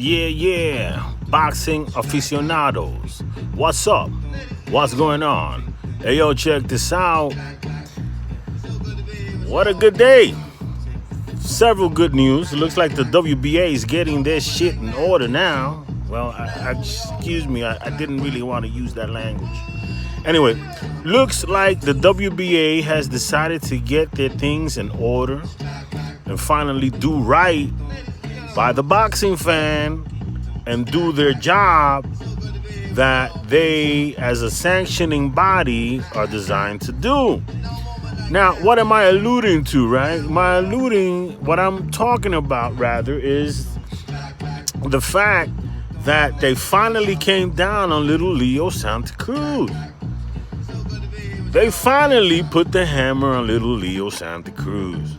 Yeah. Boxing aficionados. What's up? What's going on? Hey, yo, check this out. What a good day. Several good news. It looks like the WBA is getting their shit in order now. Well, excuse me, I didn't really want to use that language. Anyway, looks like the WBA has decided to get their things in order and finally do right by the boxing fan and do their job that they, as a sanctioning body, are designed to do. Now, what am I alluding to, right? What I'm talking about, rather, is the fact that they finally came down on little Leo Santa Cruz. They finally put the hammer on little Leo Santa Cruz.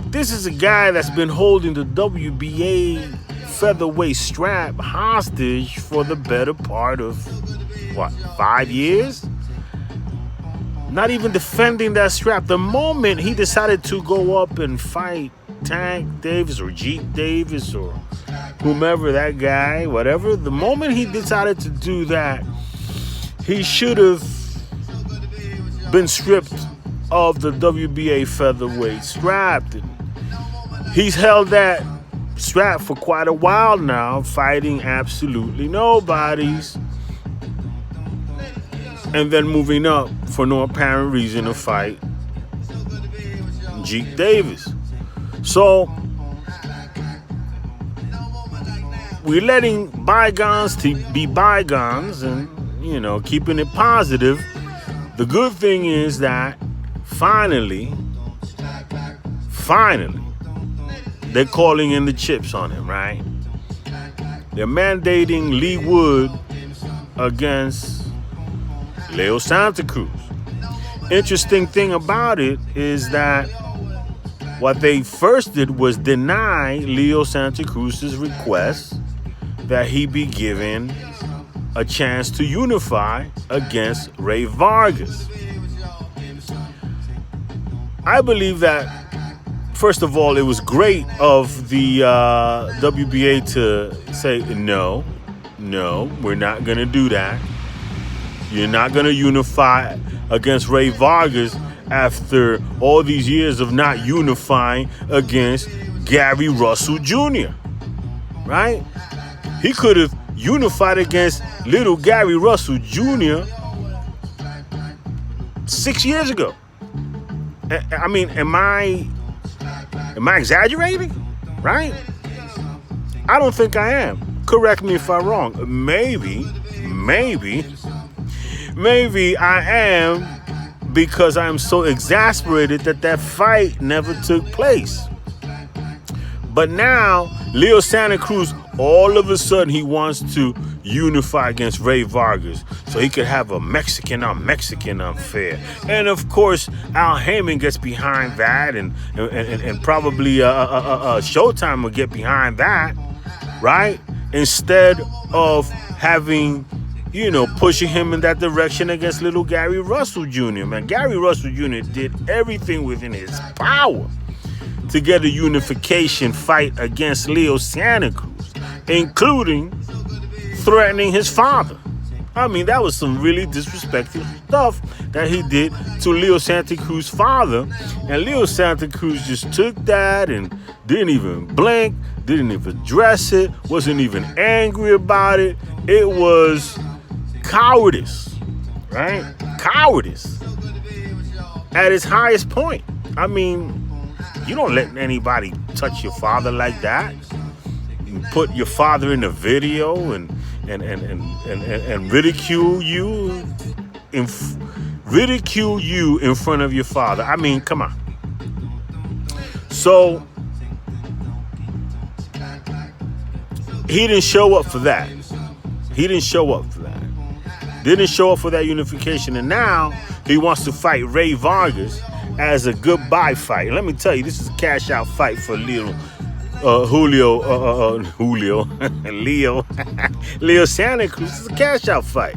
This is a guy that's been holding the WBA featherweight strap hostage for the better part of, 5 years? Not even defending that strap. The moment he decided to go up and fight Tank Davis or Jeep Davis or whomever, that guy, whatever, the moment he decided to do that, he should have been stripped of the WBA featherweight strap. He's held that strap for quite a while now, fighting absolutely nobodies, and then moving up for no apparent reason to fight Jeep Davis. So we're letting bygones to be bygones and, keeping it positive. The good thing is that finally, they're calling in the chips on him, right? They're mandating Lee Wood against Leo Santa Cruz. Interesting thing about it is that what they first did was deny Leo Santa Cruz's request that he be given a chance to unify against Ray Vargas. I believe that, first of all, it was great of the WBA to say, no, we're not going to do that. You're not going to unify against Ray Vargas after all these years of not unifying against Gary Russell Jr., right? He could have unified against little Gary Russell Jr. 6 years ago. I mean, am I exaggerating? Right? I don't think I am. Correct me if I'm wrong. Maybe I am, because I am so exasperated that fight never took place. But now, Leo Santa Cruz, all of a sudden, he wants to unify against Ray Vargas so he could have a Mexican on Mexican affair. And of course, Al Heyman gets behind that, and probably Showtime will get behind that, right? Instead of having, pushing him in that direction against little Gary Russell Jr. Man, Gary Russell Jr. did everything within his power to get a unification fight against Leo Santa Cruz, including threatening his father. I mean, that was some really disrespectful stuff that he did to Leo Santa Cruz's father. And Leo Santa Cruz just took that and didn't even blink, didn't even address it, wasn't even angry about it. It was cowardice, right? Cowardice at its highest point. I mean, you don't let anybody touch your father like that. You put your father in a video and ridicule you in front of your father. I mean, come on. So he didn't show up for that. Didn't show up for that unification, and now he wants to fight Ray Vargas as a goodbye fight. And let me tell you, this is a cash out fight for Leo Santa Cruz. This is a cash out fight.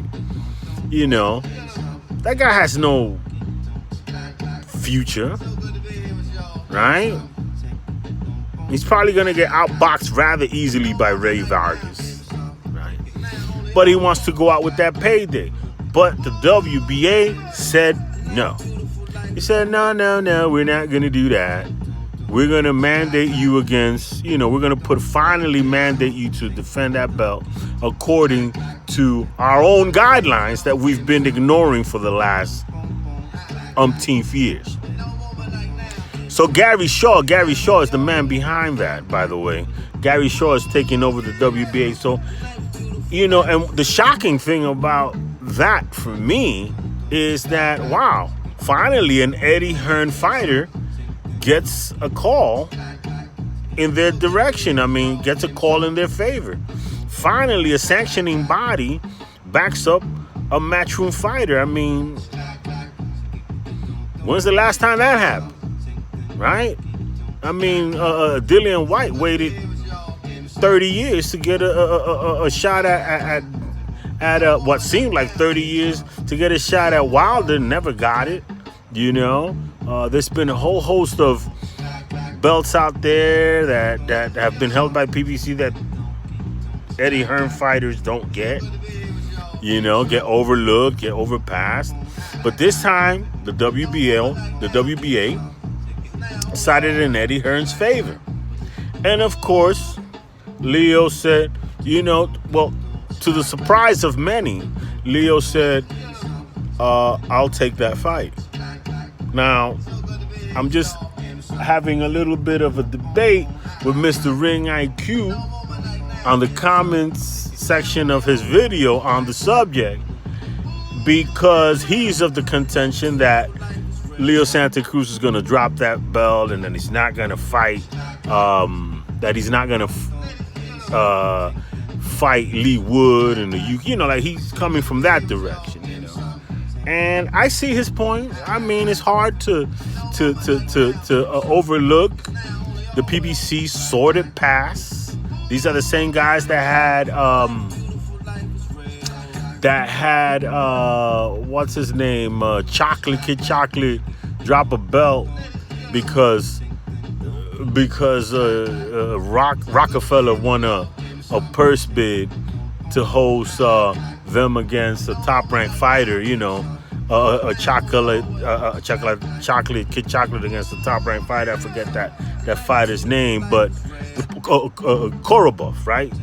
That guy has no future, right? He's probably going to get outboxed rather easily by Ray Vargas, right? But he wants to go out with that payday. But the WBA said no. He said, no, we're not going to do that. We're going to mandate you against, we're going to finally mandate you to defend that belt according to our own guidelines that we've been ignoring for the last umpteenth years. So Gary Shaw is the man behind that, by the way. Gary Shaw is taking over the WBA. So, and the shocking thing about that for me is that, wow, finally an Eddie Hearn fighter gets a call in their direction. Gets a call in their favor. Finally, a sanctioning body backs up a matchroom fighter. When's the last time that happened? Right? Dillian White waited 30 years to get a shot at what seemed like 30 years to get a shot at Wilder. Never got it. There's been a whole host of belts out there that have been held by PBC that Eddie Hearn fighters don't get. Get overlooked, get overpassed. But this time, the WBA sided in Eddie Hearn's favor. And of course, Leo said, to the surprise of many, Leo said, I'll take that fight. Now, I'm just having a little bit of a debate with Mr. Ring IQ on the comments section of his video on the subject, because he's of the contention that Leo Santa Cruz is going to drop that belt and then he's not going to fight, fight Lee Wood and the UK, he's coming from that direction, And I see his point. It's hard to overlook the PBC sordid past. These are the same guys that had what's his name, Kid Chocolate drop a belt because Rockefeller won a purse bid to host them against a top-ranked fighter, a chocolate Kid Chocolate against a top-ranked fighter. I forget that fighter's name, but Korobov, right?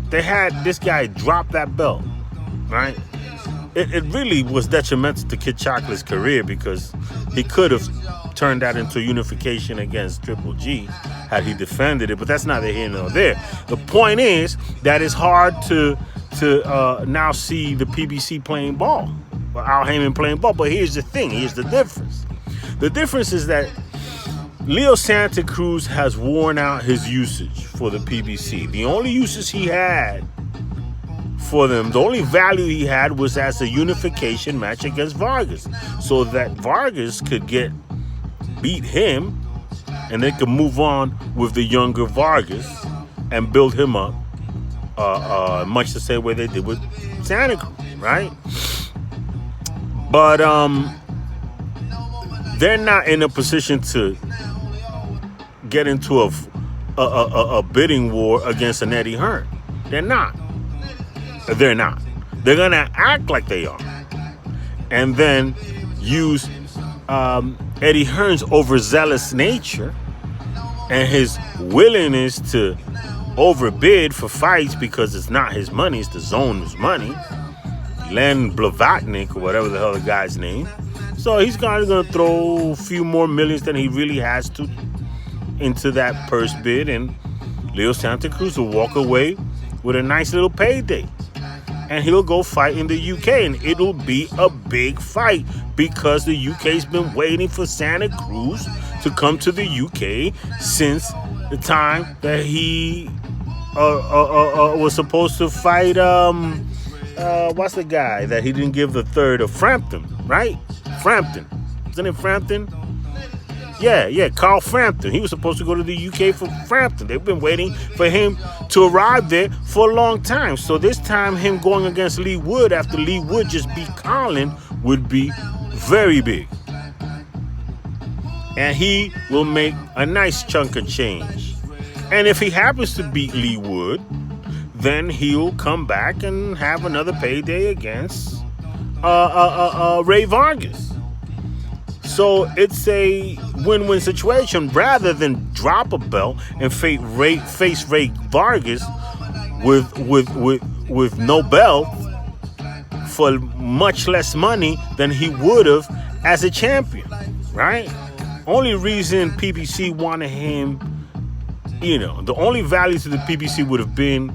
They had this guy drop that belt, right? It really was detrimental to Kid Chocolate's career because he could have turned that into unification against Triple G had he defended it, but that's neither here nor there. The point is that it's hard to now see the PBC playing ball, or Al Heyman playing ball. But here's the thing, here's the difference. The difference is that Leo Santa Cruz has worn out his usage for the PBC. The only usage he had for them, the only value he had was as a unification match against Vargas, so that Vargas could beat him and they could move on with the younger Vargas and build him up much the same way they did with Santa Cruz, right? But they're not in a position to get into a bidding war against an Eddie Hearn. They're not. They're gonna act like they are, and then use Eddie Hearn's overzealous nature and his willingness to overbid for fights because it's not his money, it's the zone's money. Len Blavatnik, or whatever the hell the guy's name. So he's kind of going to throw a few more millions than he really has to into that purse bid, and Leo Santa Cruz will walk away with a nice little payday. And he'll go fight in the UK, and it'll be a big fight because the UK's been waiting for Santa Cruz to come to the UK since the time that he was supposed to fight, what's the guy that he didn't give the third of? Frampton, right? Frampton. Isn't it Frampton? Yeah, Carl Frampton. He was supposed to go to the UK for Frampton. They've been waiting for him to arrive there for a long time. So this time, him going against Lee Wood after Lee Wood just beat Colin would be very big. And he will make a nice chunk of change. And if he happens to beat Lee Wood, then he'll come back and have another payday against Ray Vargas. So it's a win-win situation. Rather than drop a belt and face Ray Vargas with no belt for much less money than he would have as a champion, right? Only reason PBC wanted him, the only value to the PBC would have been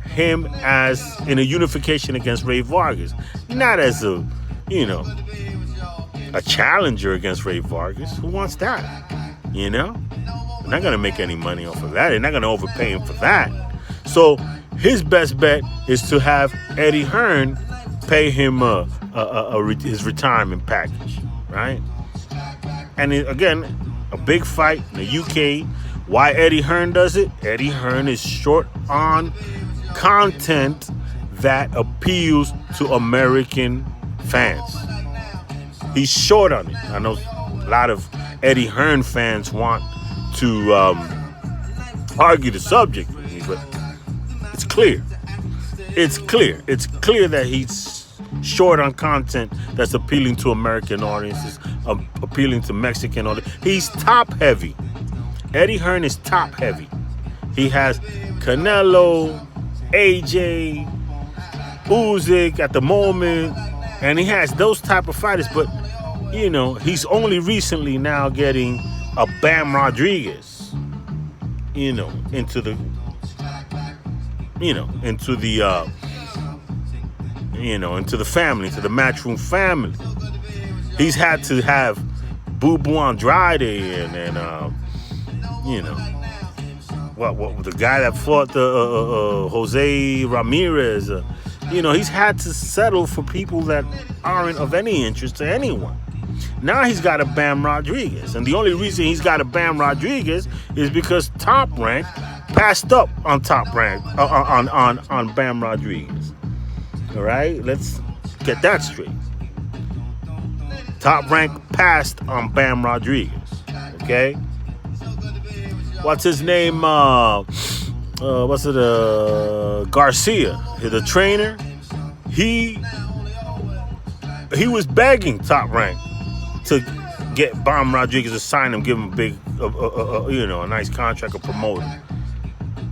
him as in a unification against Ray Vargas, not as a challenger against Ray Vargas. Who wants that? They're not gonna make any money off of that. They're not gonna overpay him for that. So his best bet is to have Eddie Hearn pay him his retirement package, right? And again, a big fight in the UK. Why Eddie Hearn does it? Eddie Hearn is short on content that appeals to American fans. He's short on it. I know a lot of Eddie Hearn fans want to argue the subject with me, but it's clear. It's clear that he's short on content that's appealing to American audiences, appealing to Mexican audiences. He's top heavy. Eddie Hearn is top heavy. He has Canelo, AJ, Usyk at the moment, and he has those type of fighters. But he's only recently now getting a Bam Rodriguez, into the family, to the Matchroom family. He's had to have Boo Boo Andrade and what the guy that fought the Jose Ramirez. He's had to settle for people that aren't of any interest to anyone. Now he's got a Bam Rodriguez, and the only reason he's got a Bam Rodriguez is because Top Rank passed up on Top Rank on Bam Rodriguez. All right, let's get that straight. Top Rank passed on Bam Rodriguez. Okay, what's his name? Garcia, the trainer. He was begging Top Rank to get Bam Rodriguez to sign him, give him a big, a nice contract, a promoter.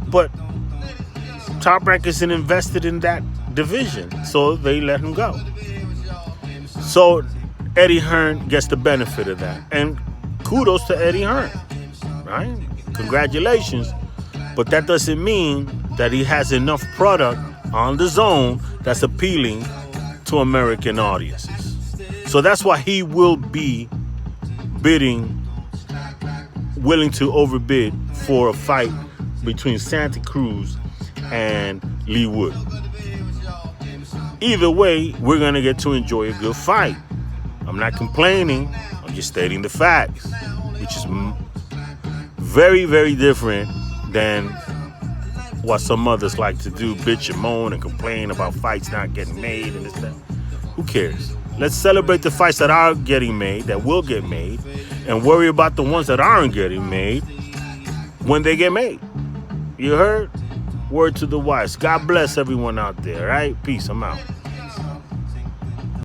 But Top Rank isn't invested in that division, so they let him go. So Eddie Hearn gets the benefit of that, and kudos to Eddie Hearn, right? Congratulations, but that doesn't mean that he has enough product on the zone that's appealing to American audiences. So that's why he will be willing to overbid for a fight between Santa Cruz and Lee Wood. Either way, we're going to get to enjoy a good fight. I'm not complaining. I'm just stating the facts, which is very, very different than what some others like to do, bitch and moan and complain about fights not getting made and this, that. Who cares? Let's celebrate the fights that are getting made, that will get made, and worry about the ones that aren't getting made when they get made. You heard? Word to the wise. God bless everyone out there, all right? Peace. I'm out.